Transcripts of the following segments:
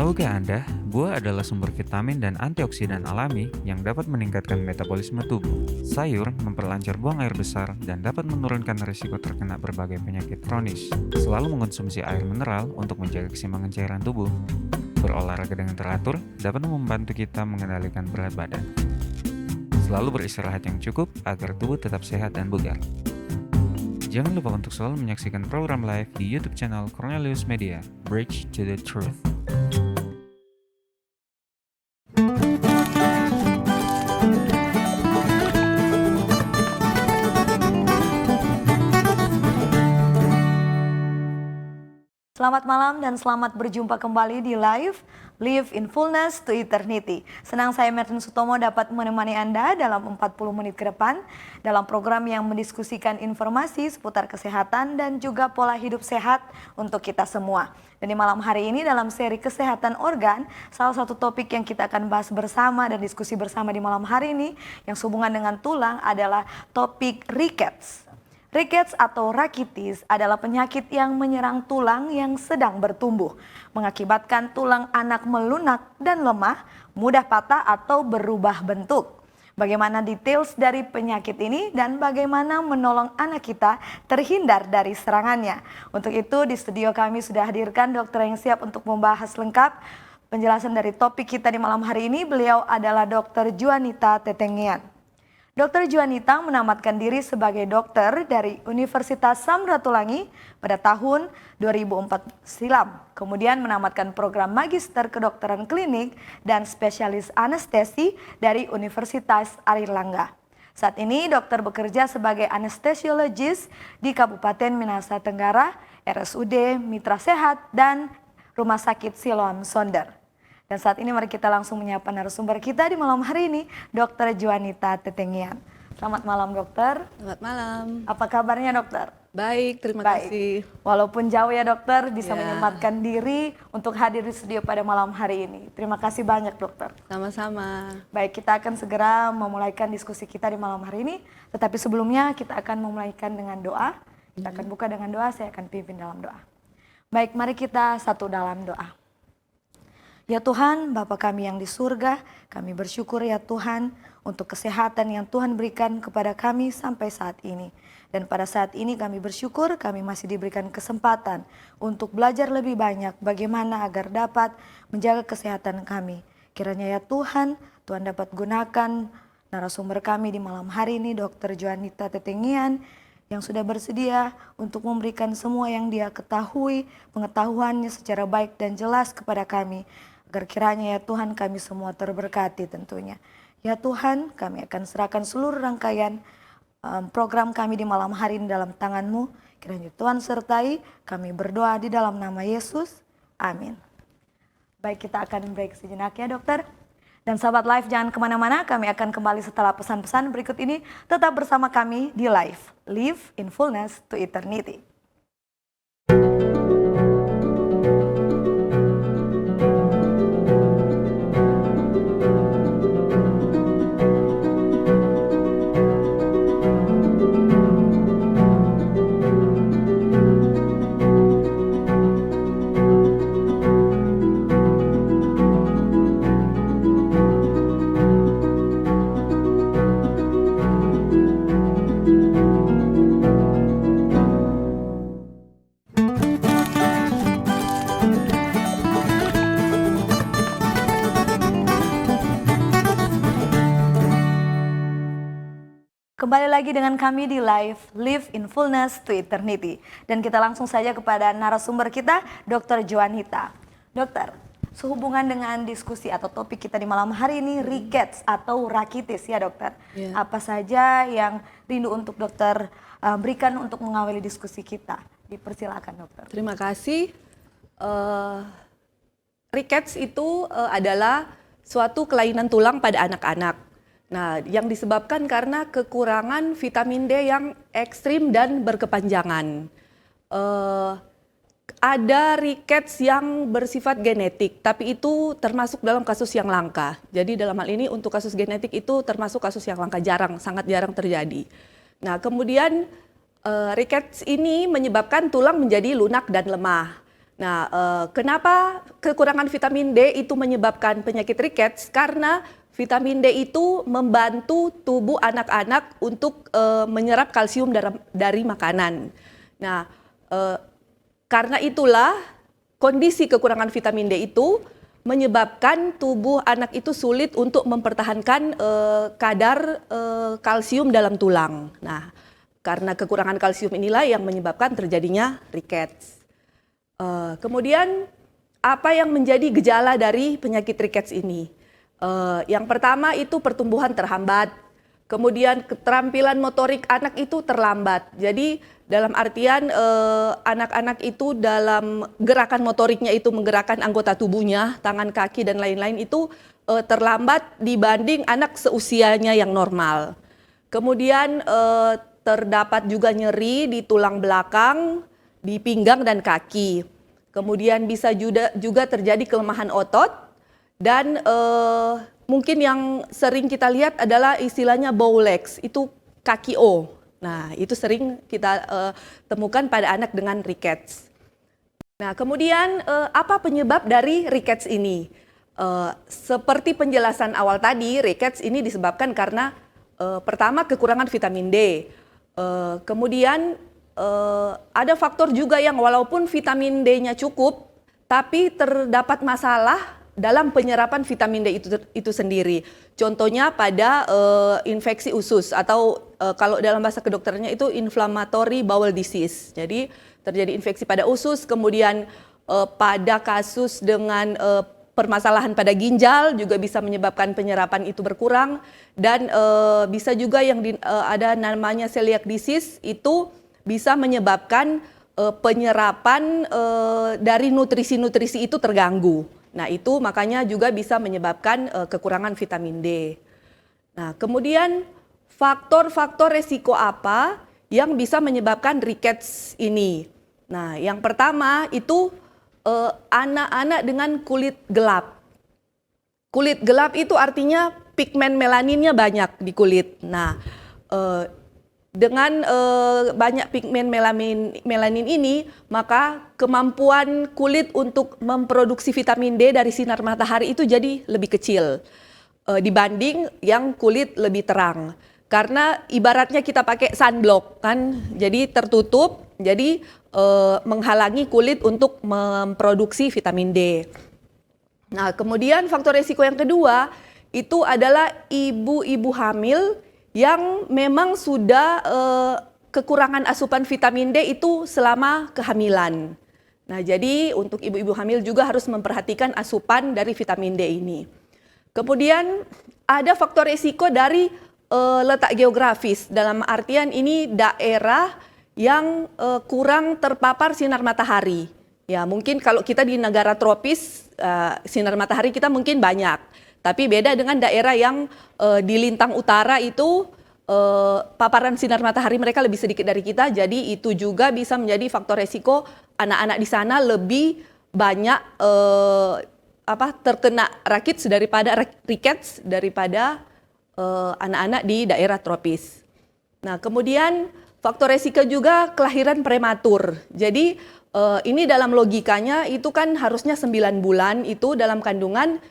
Tahukah Anda, buah adalah sumber vitamin dan antioksidan alami yang dapat meningkatkan metabolisme tubuh. Sayur memperlancar buang air besar dan dapat menurunkan risiko terkena berbagai penyakit kronis. Selalu mengonsumsi air mineral untuk menjaga keseimbangan cairan tubuh. Berolahraga dengan teratur dapat membantu kita mengendalikan berat badan. Selalu beristirahat yang cukup agar tubuh tetap sehat dan bugar. Jangan lupa untuk selalu menyaksikan program live di YouTube channel Cornelius Media, Bridge to the Truth. Selamat malam dan selamat berjumpa kembali di Live in Fullness to Eternity. Senang saya Martin Sutomo dapat menemani Anda dalam 40 menit ke depan dalam program yang mendiskusikan informasi seputar kesehatan dan juga pola hidup sehat untuk kita semua. Dan di malam hari ini dalam seri kesehatan organ, salah satu topik yang kita akan bahas bersama dan diskusi bersama di malam hari ini yang sehubungan dengan tulang adalah topik rickets. Rickets atau rakitis adalah penyakit yang menyerang tulang yang sedang bertumbuh, mengakibatkan tulang anak melunak dan lemah, mudah patah atau berubah bentuk. Bagaimana details dari penyakit ini dan bagaimana menolong anak kita terhindar dari serangannya. Untuk itu di studio kami sudah hadirkan dokter yang siap untuk membahas lengkap penjelasan dari topik kita di malam hari ini. Beliau adalah Dr. Juanita Tetengian. Dr. Juanita menamatkan diri sebagai dokter dari Universitas Samratulangi pada tahun 2004 silam. Kemudian menamatkan program Magister Kedokteran Klinik dan Spesialis Anestesi dari Universitas Airlangga. Saat ini dokter bekerja sebagai anestesiologis di Kabupaten Minahasa Tenggara, RSUD Mitra Sehat, dan Rumah Sakit Siloam Sonder. Dan saat ini mari kita langsung menyapa narasumber kita di malam hari ini, Dr. Juanita Tetengian. Selamat malam dokter. Selamat malam. Apa kabarnya dokter? Baik, terima kasih. Walaupun jauh ya dokter, bisa menyempatkan diri untuk hadir di studio pada malam hari ini. Terima kasih banyak dokter. Sama-sama. Baik, kita akan segera memulaikan diskusi kita di malam hari ini. Tetapi sebelumnya kita akan memulaikan dengan doa. Kita akan buka dengan doa, saya akan pimpin dalam doa. Baik, mari kita satu dalam doa. Ya Tuhan, Bapa kami yang di surga, kami bersyukur ya Tuhan untuk kesehatan yang Tuhan berikan kepada kami sampai saat ini. Dan pada saat ini kami bersyukur kami masih diberikan kesempatan untuk belajar lebih banyak bagaimana agar dapat menjaga kesehatan kami. Kiranya ya Tuhan, Tuhan dapat gunakan narasumber kami di malam hari ini, Dr. Juanita Tetengian, yang sudah bersedia untuk memberikan semua yang dia ketahui, pengetahuannya secara baik dan jelas kepada kami. Agar kiranya ya Tuhan kami semua terberkati tentunya. Ya Tuhan, kami akan serahkan seluruh rangkaian program kami di malam hari ini dalam tangan-Mu. Kiranya Tuhan sertai, kami berdoa di dalam nama Yesus. Amin. Baik, kita akan break sejenak ya dokter. Dan sahabat Live jangan kemana-mana, kami akan kembali setelah pesan-pesan berikut ini. Tetap bersama kami di Live in Fullness to Eternity. Kembali lagi dengan kami di Live in Fullness to Eternity. Dan kita langsung saja kepada narasumber kita, Dr. Juanita. Dokter, sehubungan dengan diskusi atau topik kita di malam hari ini, rickets atau rakitis ya dokter. Apa saja yang rindu untuk dokter berikan untuk mengawali diskusi kita? Dipersilakan dokter. Terima kasih. Rickets itu adalah suatu kelainan tulang pada anak-anak. Nah, yang disebabkan karena kekurangan vitamin D yang ekstrim dan berkepanjangan. Ada rickets yang bersifat genetik, tapi itu termasuk dalam kasus yang langka. Jadi dalam hal ini untuk kasus genetik itu termasuk kasus yang langka, sangat jarang terjadi. Nah, kemudian rickets ini menyebabkan tulang menjadi lunak dan lemah. Nah, kenapa kekurangan vitamin D itu menyebabkan penyakit rickets? Karena vitamin D itu membantu tubuh anak-anak untuk menyerap kalsium dari makanan. Nah, karena itulah kondisi kekurangan vitamin D itu menyebabkan tubuh anak itu sulit untuk mempertahankan kadar kalsium dalam tulang. Nah, karena kekurangan kalsium inilah yang menyebabkan terjadinya rickets. Kemudian apa yang menjadi gejala dari penyakit rickets ini? Yang pertama itu pertumbuhan terhambat, kemudian keterampilan motorik anak itu terlambat. Jadi dalam artian anak-anak itu dalam gerakan motoriknya itu menggerakkan anggota tubuhnya, tangan, kaki dan lain-lain itu terlambat dibanding anak seusianya yang normal. Kemudian terdapat juga nyeri di tulang belakang, di pinggang dan kaki. Kemudian bisa juga terjadi kelemahan otot dan mungkin yang sering kita lihat adalah istilahnya bow legs, itu kaki O. Nah, itu sering kita temukan pada anak dengan rickets. Nah, kemudian apa penyebab dari rickets ini? Seperti penjelasan awal tadi, rickets ini disebabkan karena pertama kekurangan vitamin D. Kemudian ada faktor juga yang walaupun vitamin D-nya cukup, tapi terdapat masalah dalam penyerapan vitamin D itu sendiri. Contohnya pada infeksi usus atau kalau dalam bahasa kedokterannya itu inflammatory bowel disease. Jadi terjadi infeksi pada usus, kemudian pada kasus dengan permasalahan pada ginjal juga bisa menyebabkan penyerapan itu berkurang dan bisa juga yang ada namanya celiac disease itu bisa menyebabkan penyerapan dari nutrisi-nutrisi itu terganggu. Nah, itu makanya juga bisa menyebabkan kekurangan vitamin D. Nah, kemudian faktor-faktor resiko apa yang bisa menyebabkan rickets ini? Nah, yang pertama itu anak-anak dengan kulit gelap. Kulit gelap itu artinya pigmen melaninnya banyak di kulit. Nah, dengan banyak pigmen melanin ini, maka kemampuan kulit untuk memproduksi vitamin D dari sinar matahari itu jadi lebih kecil dibanding yang kulit lebih terang. Karena ibaratnya kita pakai sunblock kan, jadi tertutup, jadi menghalangi kulit untuk memproduksi vitamin D. Nah, kemudian faktor risiko yang kedua itu adalah ibu-ibu hamil yang memang sudah kekurangan asupan vitamin D itu selama kehamilan. Nah, jadi untuk ibu-ibu hamil juga harus memperhatikan asupan dari vitamin D ini. Kemudian ada faktor risiko dari letak geografis, dalam artian ini daerah yang kurang terpapar sinar matahari. Ya, mungkin kalau kita di negara tropis, sinar matahari kita mungkin banyak. Tapi beda dengan daerah yang di lintang utara itu paparan sinar matahari mereka lebih sedikit dari kita. Jadi itu juga bisa menjadi faktor resiko anak-anak di sana lebih banyak terkena rickets daripada anak-anak di daerah tropis. Nah, kemudian faktor resiko juga kelahiran prematur. Jadi ini dalam logikanya itu kan harusnya 9 bulan itu dalam kandungan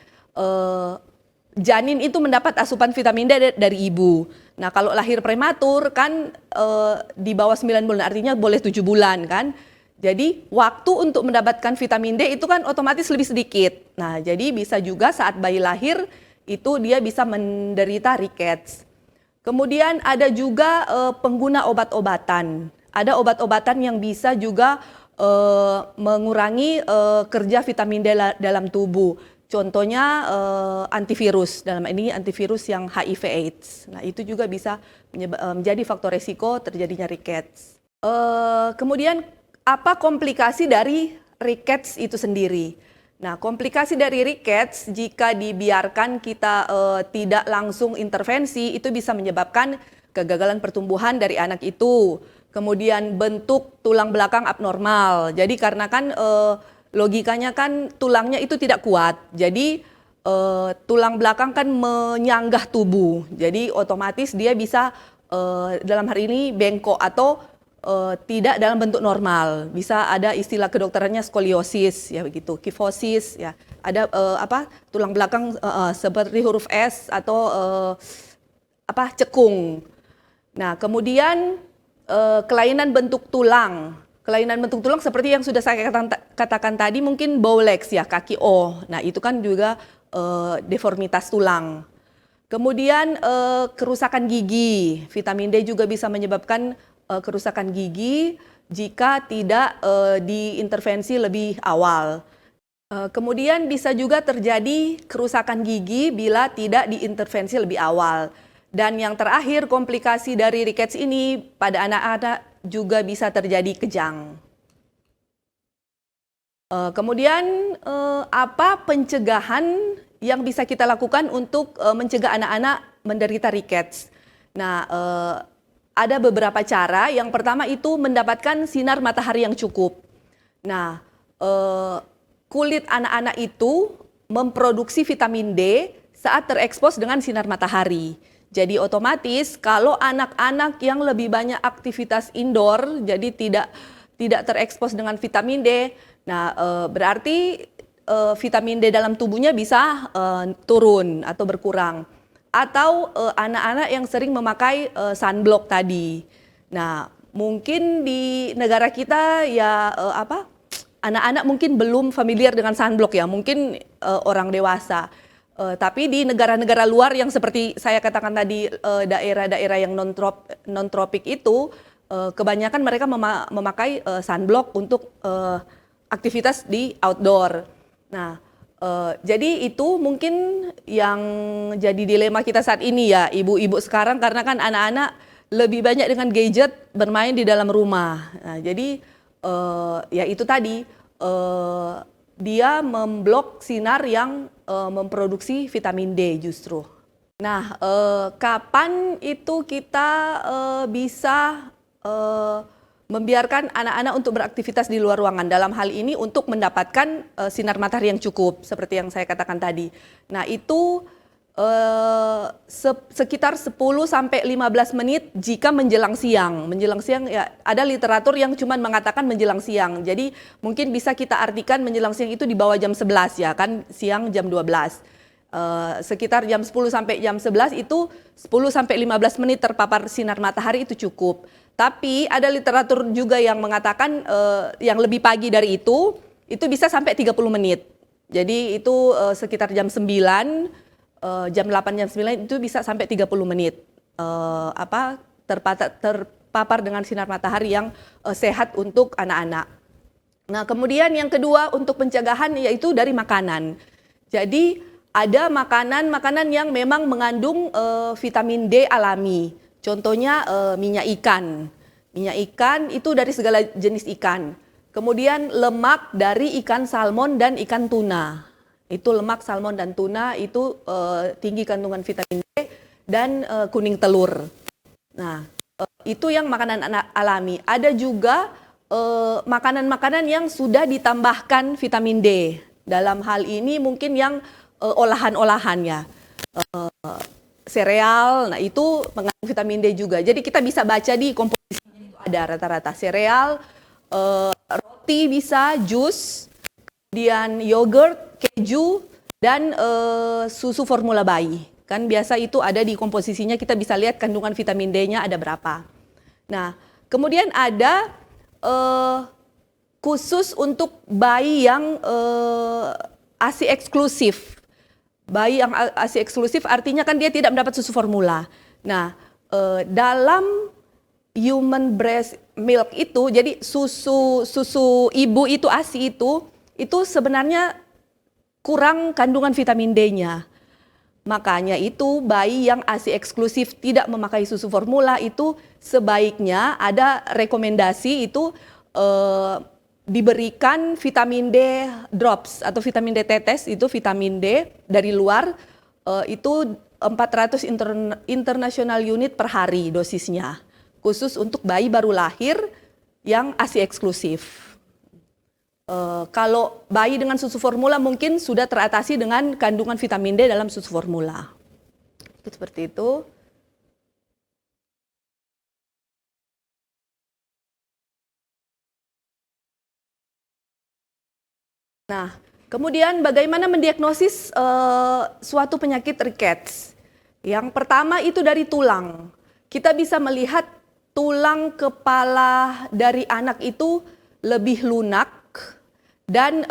janin itu mendapat asupan vitamin D dari ibu. Nah, kalau lahir prematur kan di bawah 9 bulan artinya boleh 7 bulan kan. Jadi waktu untuk mendapatkan vitamin D itu kan otomatis lebih sedikit. Nah, jadi bisa juga saat bayi lahir itu dia bisa menderita rickets. Kemudian ada juga pengguna obat-obatan. Ada obat-obatan yang bisa juga mengurangi kerja vitamin D dalam tubuh. Contohnya antivirus, dalam ini antivirus yang HIV/AIDS. Nah, itu juga bisa menjadi faktor resiko terjadinya rickets. Kemudian apa komplikasi dari rickets itu sendiri? Nah, komplikasi dari rickets jika dibiarkan kita tidak langsung intervensi itu bisa menyebabkan kegagalan pertumbuhan dari anak itu. Kemudian bentuk tulang belakang abnormal. Jadi karena kan logikanya kan tulangnya itu tidak kuat. Jadi tulang belakang kan menyanggah tubuh. Jadi otomatis dia bisa dalam hari ini bengkok atau tidak dalam bentuk normal. Bisa ada istilah kedokterannya skoliosis, ya begitu, kifosis, ya. Ada tulang belakang seperti huruf S atau cekung. Nah, kemudian kelainan bentuk tulang. Kelainan bentuk tulang seperti yang sudah saya katakan tadi, mungkin Bowlegs, ya, kaki O. Nah, itu kan juga deformitas tulang. Kemudian kerusakan gigi. Vitamin D juga bisa menyebabkan kerusakan gigi jika tidak diintervensi lebih awal. Kemudian bisa juga terjadi kerusakan gigi bila tidak diintervensi lebih awal. Dan yang terakhir, komplikasi dari rickets ini pada anak-anak juga bisa terjadi kejang. Kemudian apa pencegahan yang bisa kita lakukan untuk mencegah anak-anak menderita rickets? Nah, ada beberapa cara. Yang pertama itu mendapatkan sinar matahari yang cukup. Nah, kulit anak-anak itu memproduksi vitamin D saat terekspos dengan sinar matahari. Jadi otomatis kalau anak-anak yang lebih banyak aktivitas indoor, jadi tidak terekspos dengan vitamin D, nah berarti vitamin D dalam tubuhnya bisa turun atau berkurang. Atau anak-anak yang sering memakai sunblock tadi. Nah, mungkin di negara kita ya anak-anak mungkin belum familiar dengan sunblock, ya, mungkin orang dewasa. Tapi di negara-negara luar yang seperti saya katakan tadi, daerah-daerah yang non-tropik itu, kebanyakan mereka memakai sunblock untuk aktivitas di outdoor. Nah, jadi itu mungkin yang jadi dilema kita saat ini, ya, ibu-ibu sekarang, karena kan anak-anak lebih banyak dengan gadget bermain di dalam rumah. Nah, jadi ya itu tadi, dia memblok sinar yang memproduksi vitamin D justru. Nah, kapan itu kita bisa membiarkan anak-anak untuk beraktivitas di luar ruangan? Dalam hal ini untuk mendapatkan sinar matahari yang cukup, seperti yang saya katakan tadi. Nah, itu sekitar 10 sampai 15 menit jika menjelang siang. Menjelang siang, ya, ada literatur yang cuma mengatakan menjelang siang. Jadi mungkin bisa kita artikan menjelang siang itu di bawah jam 11, ya kan, siang jam 12. Sekitar jam 10 sampai jam 11 itu 10 sampai 15 menit terpapar sinar matahari itu cukup. Tapi ada literatur juga yang mengatakan yang lebih pagi dari itu bisa sampai 30 menit. Jadi itu sekitar jam 9, jam 8, jam 9 itu bisa sampai 30 menit terpapar dengan sinar matahari yang sehat untuk anak-anak. Nah, kemudian yang kedua untuk pencegahan yaitu dari makanan. Jadi ada makanan-makanan yang memang mengandung vitamin D alami. Contohnya minyak ikan. Minyak ikan itu dari segala jenis ikan. Kemudian lemak dari ikan salmon dan ikan tuna. Itu lemak salmon dan tuna itu tinggi kandungan vitamin D dan kuning telur. Nah, itu yang makanan alami. Ada juga makanan-makanan yang sudah ditambahkan vitamin D. Dalam hal ini mungkin yang olahan-olahan, ya. Sereal, nah itu mengandung vitamin D juga. Jadi kita bisa baca di komposisinya itu ada rata-rata sereal, roti bisa, jus, kemudian yogurt, keju, dan susu formula bayi. Kan biasa itu ada di komposisinya, kita bisa lihat kandungan vitamin D-nya ada berapa. Nah, kemudian ada khusus untuk bayi yang ASI eksklusif. Bayi yang ASI eksklusif artinya kan dia tidak mendapat susu formula. Nah, dalam human breast milk itu, jadi susu ibu itu ASI itu sebenarnya kurang kandungan vitamin D-nya. Makanya itu bayi yang ASI eksklusif tidak memakai susu formula itu sebaiknya ada rekomendasi itu diberikan vitamin D drops atau vitamin D tetes, itu vitamin D dari luar, itu 400 international unit per hari dosisnya, khusus untuk bayi baru lahir yang ASI eksklusif. Kalau bayi dengan susu formula mungkin sudah teratasi dengan kandungan vitamin D dalam susu formula. Seperti itu. Nah, kemudian bagaimana mendiagnosis suatu penyakit rickets? Yang pertama itu dari tulang. Kita bisa melihat tulang kepala dari anak itu lebih lunak dan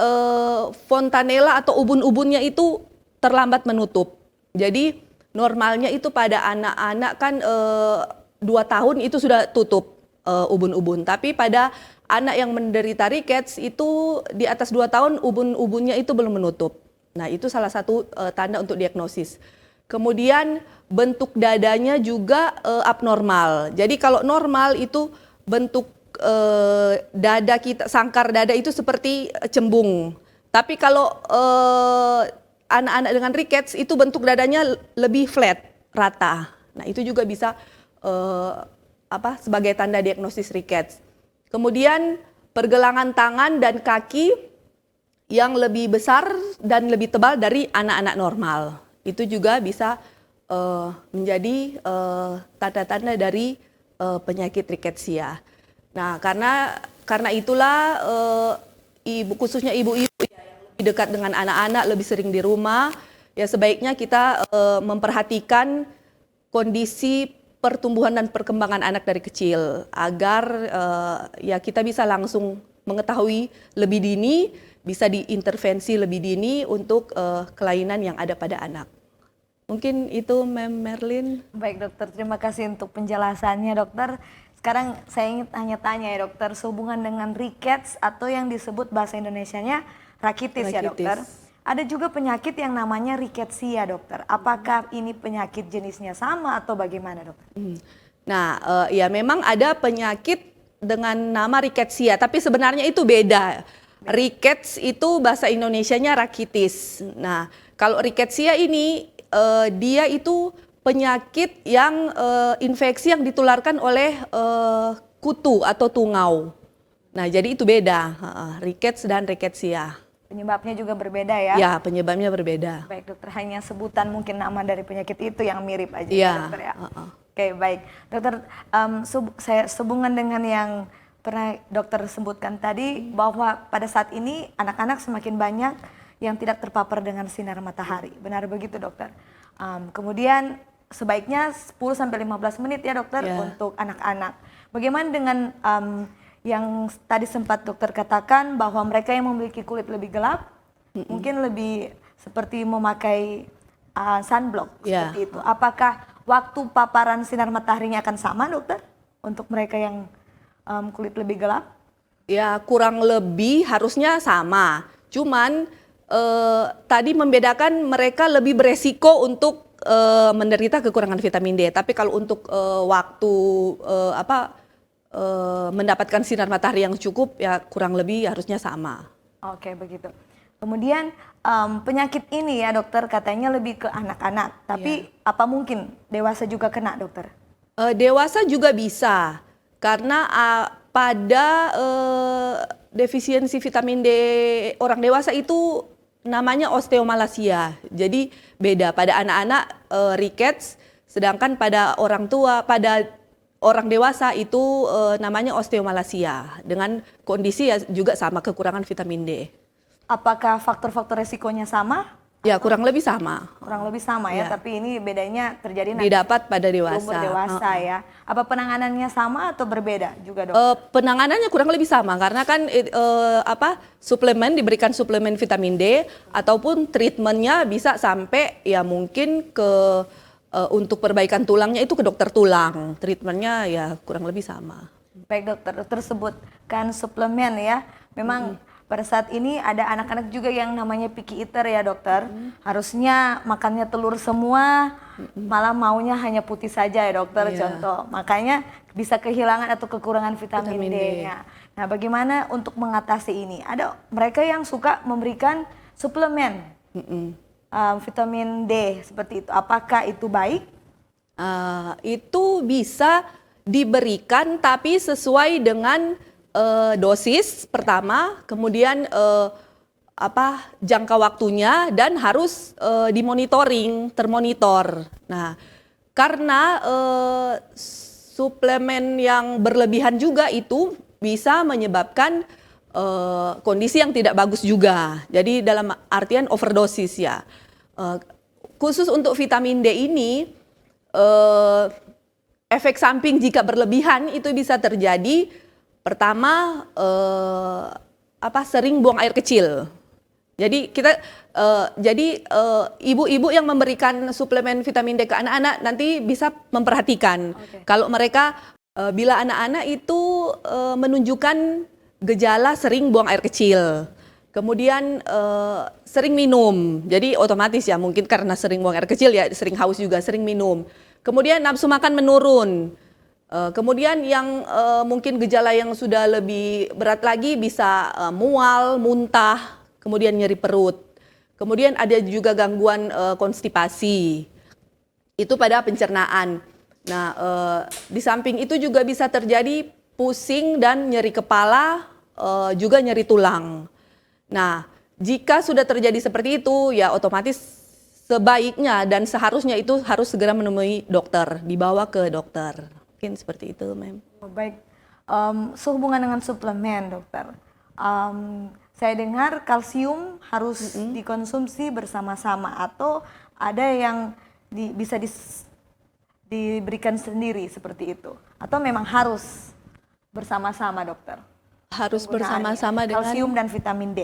fontanella atau ubun-ubunnya itu terlambat menutup. Jadi normalnya itu pada anak-anak kan 2 tahun itu sudah tutup ubun-ubun. Tapi pada anak yang menderita rickets itu di atas 2 tahun ubun-ubunnya itu belum menutup. Nah itu salah satu tanda untuk diagnosis. Kemudian bentuk dadanya juga abnormal. Jadi kalau normal itu bentuk dada kita, sangkar dada itu seperti cembung. Tapi kalau anak-anak dengan rickets itu bentuk dadanya lebih flat, rata. Nah itu juga bisa sebagai tanda diagnosis rickets. Kemudian pergelangan tangan dan kaki yang lebih besar dan lebih tebal dari anak-anak normal. Itu juga bisa menjadi tanda-tanda dari penyakit rickettsia. Nah, karena itulah khususnya ibu-ibu yang lebih dekat dengan anak-anak, lebih sering di rumah, ya sebaiknya kita memperhatikan kondisi pertumbuhan dan perkembangan anak dari kecil agar ya kita bisa langsung mengetahui lebih dini, bisa diintervensi lebih dini untuk kelainan yang ada pada anak. Mungkin itu Mem Merlin. Baik dokter, terima kasih untuk penjelasannya dokter. Sekarang saya ingin tanya ya dokter, sehubungan dengan rickets atau yang disebut bahasa Indonesianya rakitis ya dokter. Ada juga penyakit yang namanya rickettsia dokter. Apakah ini penyakit jenisnya sama atau bagaimana dokter? Nah ya memang ada penyakit dengan nama rickettsia, tapi sebenarnya itu beda. Rickets itu bahasa Indonesianya rakitis. Nah kalau rickettsia ini dia itu penyakit yang infeksi yang ditularkan oleh kutu atau tungau. Nah jadi itu beda, rickets dan rickettsia. Penyebabnya juga berbeda ya? Ya, penyebabnya berbeda. Baik dokter, hanya sebutan mungkin nama dari penyakit itu yang mirip aja ya, dokter ya? Oke, baik. Dokter, saya sehubungan dengan yang pernah dokter sebutkan tadi, bahwa pada saat ini anak-anak semakin banyak yang tidak terpapar dengan sinar matahari. Benar begitu dokter? Kemudian sebaiknya 10-15 menit ya dokter untuk anak-anak. Bagaimana dengan yang tadi sempat dokter katakan bahwa mereka yang memiliki kulit lebih gelap mungkin lebih seperti memakai sunblock seperti itu. Apakah waktu paparan sinar mataharinya akan sama dokter untuk mereka yang kulit lebih gelap? Ya kurang lebih harusnya sama. Cuman tadi membedakan mereka lebih beresiko untuk menderita kekurangan vitamin D. Tapi kalau untuk waktu mendapatkan sinar matahari yang cukup ya kurang lebih harusnya sama. Oke begitu. Kemudian penyakit ini ya dokter katanya lebih ke anak-anak. Tapi apa mungkin dewasa juga kena dokter? Dewasa juga bisa karena pada defisiensi vitamin D orang dewasa itu namanya osteomalacia. Jadi beda pada anak-anak rickets, sedangkan pada orang tua, pada orang dewasa itu namanya osteomalacia dengan kondisi ya juga sama, kekurangan vitamin D. Apakah faktor-faktor resikonya sama? Ya kurang lebih sama. Kurang lebih sama ya, tapi ini bedanya terjadi nanti didapat pada dewasa. Umur dewasa ya. Apa penanganannya sama atau berbeda juga dokter? Penanganannya kurang lebih sama karena kan suplemen, diberikan suplemen vitamin D ataupun treatmentnya bisa sampai ya mungkin ke untuk perbaikan tulangnya itu ke dokter tulang. Treatmentnya ya kurang lebih sama. Baik dokter, dokter sebutkan suplemen ya. Memang pada saat ini ada anak-anak juga yang namanya picky eater ya dokter. Harusnya makannya telur semua, malah maunya hanya putih saja ya dokter contoh. Makanya bisa kehilangan atau kekurangan vitamin D-nya. Nah bagaimana untuk mengatasi ini? Ada mereka yang suka memberikan suplemen. Vitamin D seperti itu, apakah itu baik? Itu bisa diberikan tapi sesuai dengan dosis pertama, kemudian jangka waktunya dan harus dimonitoring, termonitor. Nah, karena suplemen yang berlebihan juga itu bisa menyebabkan kondisi yang tidak bagus juga. Jadi dalam artian overdosis ya. Khusus untuk vitamin D ini, efek samping jika berlebihan itu bisa terjadi. Pertama, sering buang air kecil. Jadi ibu-ibu yang memberikan suplemen vitamin D ke anak-anak nanti bisa memperhatikan kalau mereka bila anak-anak itu menunjukkan gejala sering buang air kecil, kemudian sering minum, jadi otomatis ya mungkin karena sering buang air kecil ya sering haus juga, sering minum. Kemudian nafsu makan menurun. Kemudian yang mungkin gejala yang sudah lebih berat lagi bisa mual, muntah, kemudian nyeri perut. Kemudian ada juga gangguan konstipasi. Itu pada pencernaan. Nah, di samping itu juga bisa terjadi pusing dan nyeri kepala, juga nyeri tulang. Nah, jika sudah terjadi seperti itu, ya otomatis sebaiknya dan seharusnya itu harus segera menemui dokter, dibawa ke dokter. Mungkin seperti itu, Mem. Baik, sehubungan dengan suplemen, dokter. Saya dengar kalsium harus dikonsumsi bersama-sama atau ada yang bisa diberikan sendiri seperti itu, atau memang harus bersama-sama, dokter? Harus bersama-sama dengan kalsium dan vitamin D.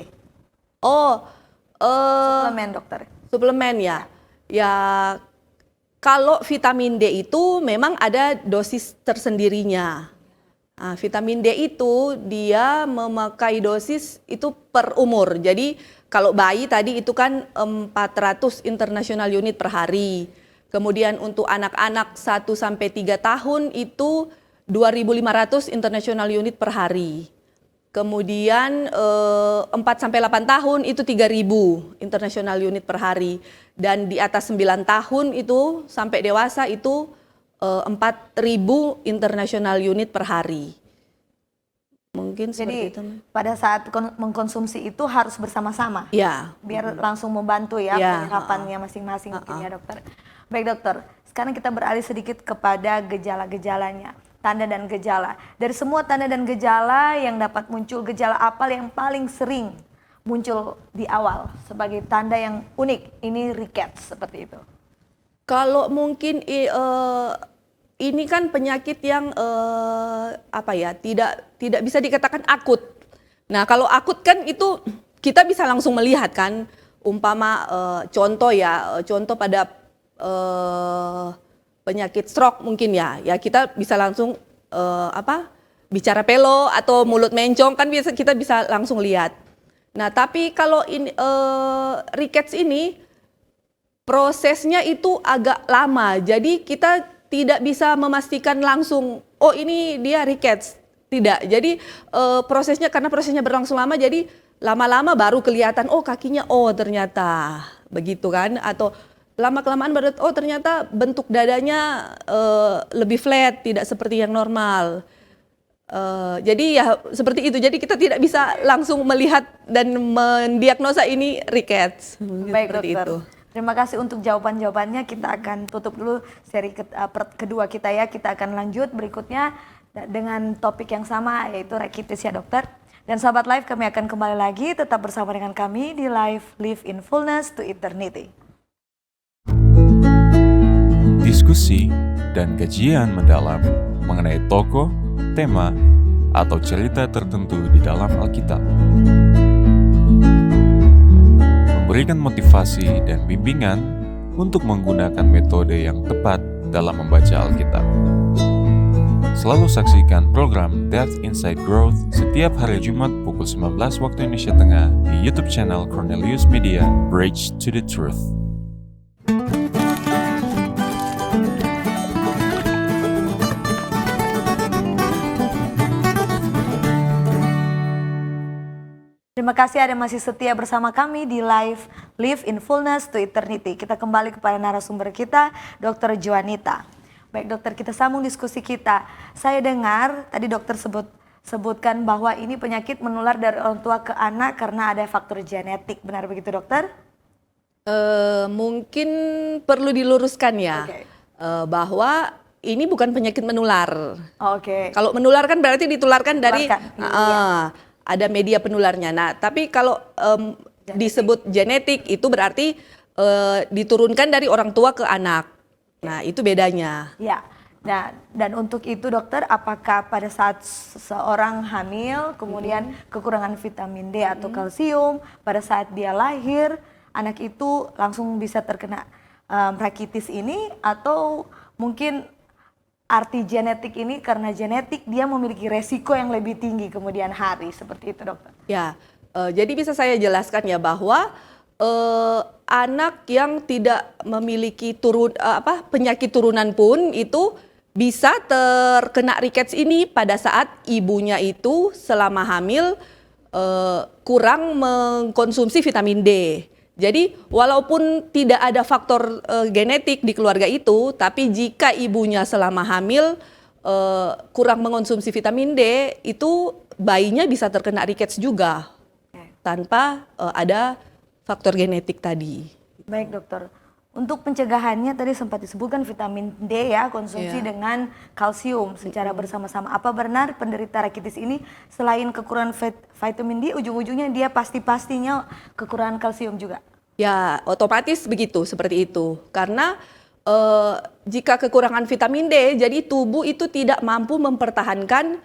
Suplemen, dokter. Suplemen ya. Ya, kalau vitamin D itu memang ada dosis tersendirinya. Nah, vitamin D itu dia memakai dosis itu per umur. Jadi kalau bayi tadi itu kan 400 international unit per hari. Kemudian untuk anak-anak 1 sampai 3 tahun itu 2.500 international unit per hari. Kemudian 4 sampai 8 tahun itu 3.000 international unit per hari. Dan di atas 9 tahun itu sampai dewasa itu 4.000 international unit per hari. Mungkin seperti itu. Pada saat mengkonsumsi itu harus bersama-sama. Ya. Biar langsung membantu ya penyerapannya masing-masing mungkin ya, dokter. Baik, dokter. Sekarang kita beralih sedikit kepada gejala-gejalanya. Tanda dan gejala. Dari semua tanda dan gejala yang dapat muncul, gejala apa yang paling sering muncul di awal sebagai tanda yang unik? Ini rickets seperti itu. Kalau mungkin ini kan penyakit yang tidak bisa dikatakan akut. Nah, kalau akut kan itu kita bisa langsung melihat kan, umpama contoh pada penyakit stroke mungkin ya kita bisa langsung bicara pelo atau mulut mencong kan kita bisa langsung lihat. Nah, tapi kalau ini rickets ini prosesnya itu agak lama. Jadi kita tidak bisa memastikan langsung oh ini dia rickets. Tidak. Jadi prosesnya karena prosesnya berlangsung lama jadi lama-lama baru kelihatan oh kakinya oh ternyata begitu kan, atau lama-kelamaan baru oh ternyata bentuk dadanya lebih flat, tidak seperti yang normal. Jadi ya seperti itu. Jadi kita tidak bisa langsung melihat dan mendiagnosa ini rickets. Baik, seperti dokter. itu. Terima kasih untuk jawaban-jawabannya. Kita akan tutup dulu seri kedua kita ya. Kita akan lanjut berikutnya dengan topik yang sama yaitu rakitis ya, dokter. Dan sahabat Live, kami akan kembali lagi tetap bersama dengan kami di Live in Fullness to Eternity. Diskusi dan kajian mendalam mengenai tokoh, tema, atau cerita tertentu di dalam Alkitab. Memberikan motivasi dan bimbingan untuk menggunakan metode yang tepat dalam membaca Alkitab. Selalu saksikan program Death Inside Growth setiap hari Jumat pukul 19 waktu Indonesia Tengah di YouTube channel Cornelius Media, Bridge to the Truth. Terima kasih Anda masih setia bersama kami di Live in Fullness to Eternity. Kita kembali kepada narasumber kita, Dr. Juanita. Baik dokter, kita sambung diskusi kita. Saya dengar tadi dokter sebutkan bahwa ini penyakit menular dari orang tua ke anak karena ada faktor genetik. Benar begitu dokter? Mungkin perlu diluruskan ya, bahwa ini bukan penyakit menular. Oke. Kalau menular kan berarti ditularkan dari ada media penularnya. Nah, tapi kalau disebut genetik itu berarti diturunkan dari orang tua ke anak. Nah, itu bedanya. Ya. Nah, dan untuk itu dokter, apakah pada saat seseorang hamil kemudian kekurangan vitamin D atau kalsium, pada saat dia lahir, anak itu langsung bisa terkena rakitis ini, atau mungkin arti genetik ini karena genetik dia memiliki resiko yang lebih tinggi kemudian hari, seperti itu dokter? Ya, jadi bisa saya jelaskan ya bahwa anak yang tidak memiliki penyakit turunan pun itu bisa terkena rickets ini pada saat ibunya itu selama hamil kurang mengkonsumsi vitamin D. Jadi walaupun tidak ada faktor genetik di keluarga itu, tapi jika ibunya selama hamil kurang mengonsumsi vitamin D, itu bayinya bisa terkena rickets juga tanpa ada faktor genetik tadi. Baik dokter. Untuk pencegahannya tadi sempat disebutkan vitamin D ya, konsumsi dengan kalsium secara bersama-sama. Apa benar penderita rakitis ini selain kekurangan vitamin D, ujung-ujungnya dia pastinya kekurangan kalsium juga? Ya, otomatis begitu, seperti itu. Karena jika kekurangan vitamin D, jadi tubuh itu tidak mampu mempertahankan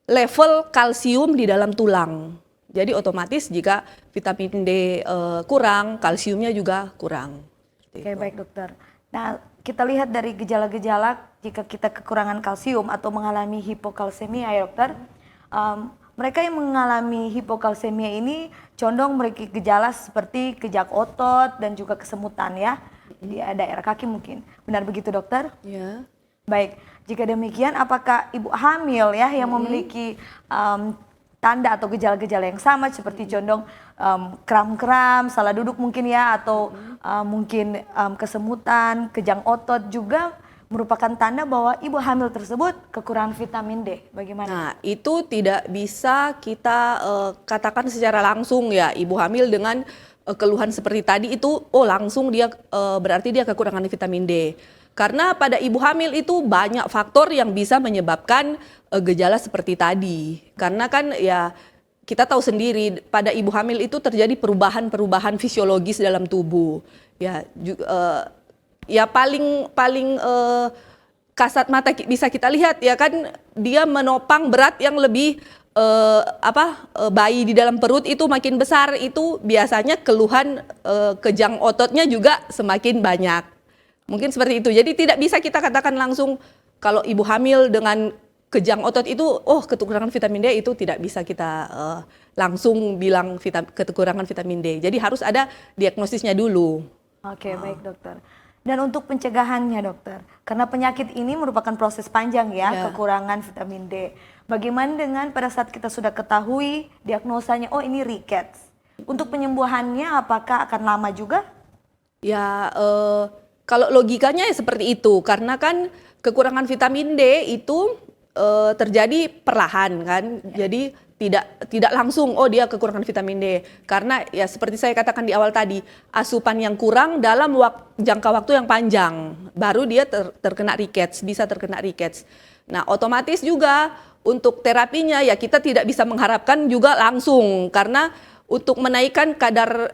level kalsium di dalam tulang. Jadi otomatis jika vitamin D kurang, kalsiumnya juga kurang. Oke, baik dokter. Nah, kita lihat dari gejala-gejala jika kita kekurangan kalsium atau mengalami hipokalsemia ya dokter. Mereka yang mengalami hipokalsemia ini condong memiliki gejala seperti kejang otot dan juga kesemutan ya di daerah kaki mungkin. Benar begitu dokter? Ya. Baik, jika demikian apakah ibu hamil ya yang memiliki tanda atau gejala-gejala yang sama seperti condong kram-kram, salah duduk mungkin ya, atau mungkin kesemutan, kejang otot juga merupakan tanda bahwa ibu hamil tersebut kekurangan vitamin D. Bagaimana? Nah, itu tidak bisa kita katakan secara langsung ya, ibu hamil dengan keluhan seperti tadi itu, langsung dia berarti dia kekurangan vitamin D. Karena pada ibu hamil itu banyak faktor yang bisa menyebabkan gejala seperti tadi. Karena kan ya kita tahu sendiri pada ibu hamil itu terjadi perubahan-perubahan fisiologis dalam tubuh. Ya ya paling kasat mata bisa kita lihat ya kan, dia menopang berat yang lebih bayi di dalam perut itu makin besar, itu biasanya keluhan kejang ototnya juga semakin banyak. Mungkin seperti itu. Jadi tidak bisa kita katakan langsung kalau ibu hamil dengan kejang otot itu, kekurangan vitamin D, itu tidak bisa kita langsung bilang kekurangan vitamin D. Jadi harus ada diagnosisnya dulu. Oke, baik dokter. Dan untuk pencegahannya dokter, karena penyakit ini merupakan proses panjang ya, kekurangan vitamin D. Bagaimana dengan pada saat kita sudah ketahui diagnosanya, ini rickets. Untuk penyembuhannya apakah akan lama juga? Ya, kalau logikanya ya seperti itu, karena kan kekurangan vitamin D itu terjadi perlahan kan, jadi tidak langsung dia kekurangan vitamin D, karena ya seperti saya katakan di awal tadi, asupan yang kurang dalam jangka waktu yang panjang, baru dia terkena rickets, bisa terkena rickets. Nah, otomatis juga untuk terapinya ya kita tidak bisa mengharapkan juga langsung, karena untuk menaikkan kadar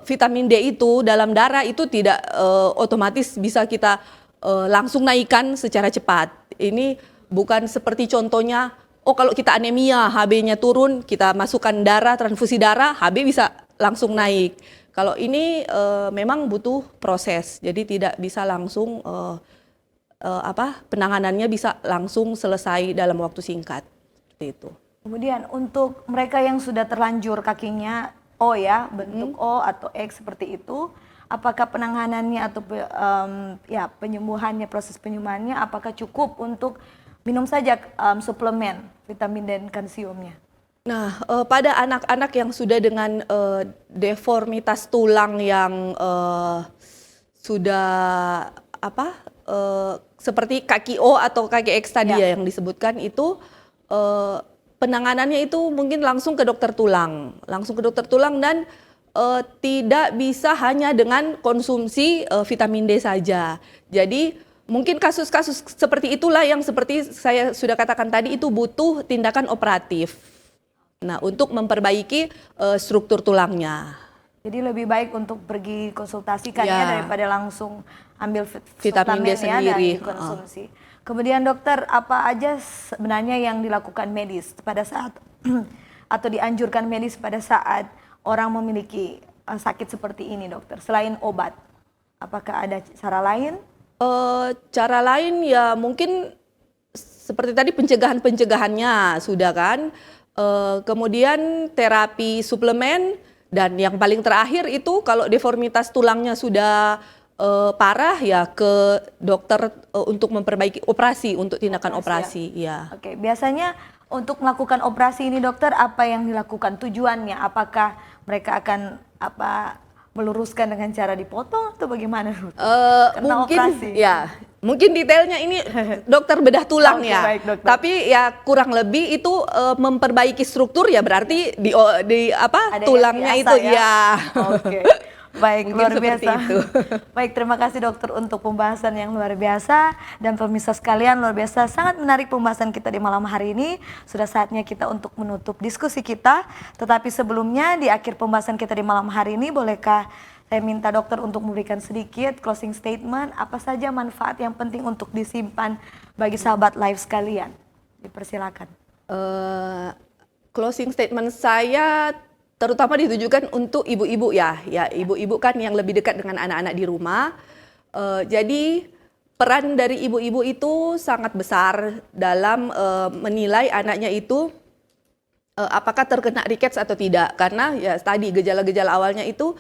vitamin D itu dalam darah itu tidak otomatis bisa kita langsung naikkan secara cepat. Ini bukan seperti contohnya, kalau kita anemia, HB-nya turun, kita masukkan darah, transfusi darah, HB bisa langsung naik. Kalau ini memang butuh proses, jadi tidak bisa langsung penanganannya bisa langsung selesai dalam waktu singkat. Seperti itu. Kemudian untuk mereka yang sudah terlanjur kakinya O ya, bentuk O atau X seperti itu, apakah penanganannya atau penyembuhannya, proses penyembuhannya apakah cukup untuk minum saja suplemen vitamin dan kalsiumnya? Nah, pada anak-anak yang sudah dengan deformitas tulang yang sudah seperti kaki O atau kaki X tadi ya yang disebutkan itu, penanganannya itu mungkin langsung ke dokter tulang, dan tidak bisa hanya dengan konsumsi vitamin D saja. Jadi mungkin kasus-kasus seperti itulah yang seperti saya sudah katakan tadi itu butuh tindakan operatif. Nah, untuk memperbaiki struktur tulangnya. Jadi lebih baik untuk pergi konsultasikan Ya. ya daripada langsung ambil Vitamin D suplemen ya dan sendiri. dikonsumsi. Kemudian dokter, apa aja sebenarnya yang dilakukan medis pada saat atau dianjurkan medis pada saat orang memiliki sakit seperti ini, dokter? Selain obat, apakah ada cara lain? Cara lain ya mungkin seperti tadi pencegahannya sudah kan. Kemudian terapi suplemen. Dan yang paling terakhir itu kalau deformitas tulangnya sudah parah ya ke dokter untuk memperbaiki operasi, untuk tindakan operasi. Ya. Oke, biasanya untuk melakukan operasi ini dokter, apa yang dilakukan? Tujuannya apakah mereka akan meluruskan dengan cara dipotong atau bagaimana? Karena Mungkin operasi. ya, mungkin detailnya ini dokter bedah tulang Oke, ya. baik, dokter. Tapi ya kurang lebih itu memperbaiki struktur ya berarti di Ada yang tulangnya biasa itu ya. ya. Oke. Baik, Mungkin luar seperti biasa. itu. Baik, terima kasih dokter untuk pembahasan yang luar biasa. Dan pemirsa sekalian, luar biasa sangat menarik pembahasan kita di malam hari ini. Sudah saatnya kita untuk menutup diskusi kita. Tetapi sebelumnya di akhir pembahasan kita di malam hari ini, bolehkah saya minta dokter untuk memberikan sedikit closing statement, apa saja manfaat yang penting untuk disimpan bagi sahabat live sekalian? Dipersilakan. Closing statement saya terutama ditujukan untuk ibu-ibu ya ibu-ibu kan yang lebih dekat dengan anak-anak di rumah. Jadi peran dari ibu-ibu itu sangat besar dalam menilai anaknya itu apakah terkena rickets atau tidak, karena ya tadi gejala-gejala awalnya itu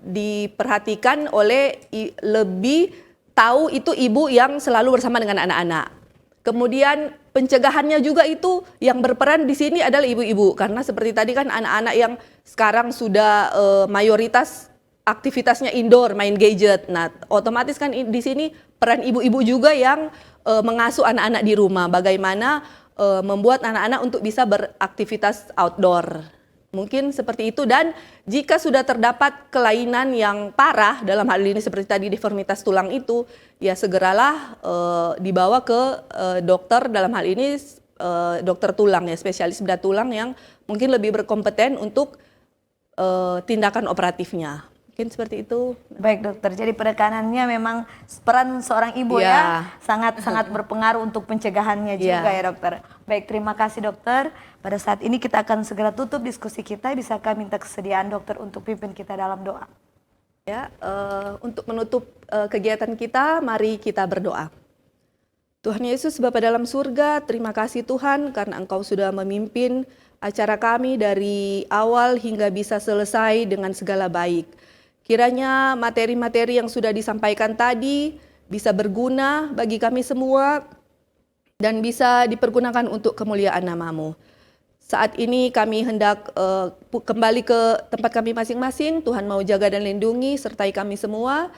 diperhatikan oleh lebih tahu itu ibu yang selalu bersama dengan anak-anak. Kemudian pencegahannya juga itu yang berperan di sini adalah ibu-ibu, karena seperti tadi kan anak-anak yang sekarang sudah mayoritas aktivitasnya indoor, main gadget. Nah, otomatis kan di sini peran ibu-ibu juga yang mengasuh anak-anak di rumah, bagaimana membuat anak-anak untuk bisa beraktivitas outdoor. Mungkin seperti itu, dan jika sudah terdapat kelainan yang parah dalam hal ini seperti tadi deformitas tulang itu, ya segeralah dibawa ke dokter, dalam hal ini dokter tulang ya, spesialis bedah tulang yang mungkin lebih berkompeten untuk tindakan operatifnya. Mungkin seperti itu. Baik dokter, jadi penekanannya memang peran seorang ibu ya sangat berpengaruh untuk pencegahannya juga ya dokter. Baik, terima kasih dokter. Pada saat ini kita akan segera tutup diskusi kita. Bisakah minta kesediaan dokter untuk pimpin kita dalam doa? Ya, untuk menutup kegiatan kita, mari kita berdoa. Tuhan Yesus Bapa dalam surga, terima kasih Tuhan karena Engkau sudah memimpin acara kami dari awal hingga bisa selesai dengan segala baik. Kiranya materi-materi yang sudah disampaikan tadi bisa berguna bagi kami semua dan bisa dipergunakan untuk kemuliaan nama-Mu. Saat ini kami hendak kembali ke tempat kami masing-masing. Tuhan mau jaga dan lindungi sertai kami semua.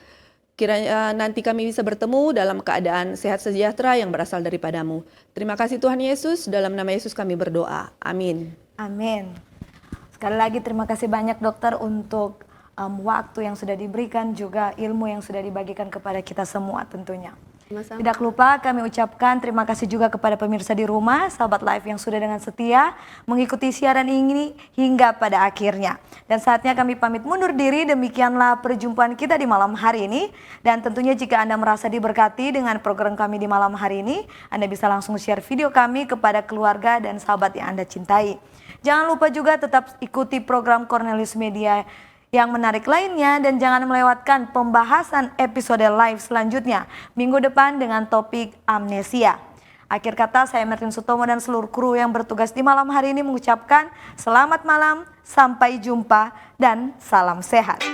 Kiranya nanti kami bisa bertemu dalam keadaan sehat sejahtera yang berasal daripada-Mu. Terima kasih Tuhan Yesus, dalam nama Yesus kami berdoa. Amin. Amin. Sekali lagi terima kasih banyak dokter untuk waktu yang sudah diberikan, juga ilmu yang sudah dibagikan kepada kita semua tentunya. Sama-sama. Tidak lupa kami ucapkan terima kasih juga kepada pemirsa di rumah, sahabat live yang sudah dengan setia mengikuti siaran ini hingga pada akhirnya. Dan saatnya kami pamit mundur diri, demikianlah perjumpaan kita di malam hari ini. Dan tentunya jika Anda merasa diberkati dengan program kami di malam hari ini, Anda bisa langsung share video kami kepada keluarga dan sahabat yang Anda cintai. Jangan lupa juga tetap ikuti program Cornelius Media yang menarik lainnya, dan jangan melewatkan pembahasan episode live selanjutnya minggu depan dengan topik amnesia. Akhir kata, saya Mertin Sutomo dan seluruh kru yang bertugas di malam hari ini mengucapkan selamat malam, sampai jumpa, dan salam sehat.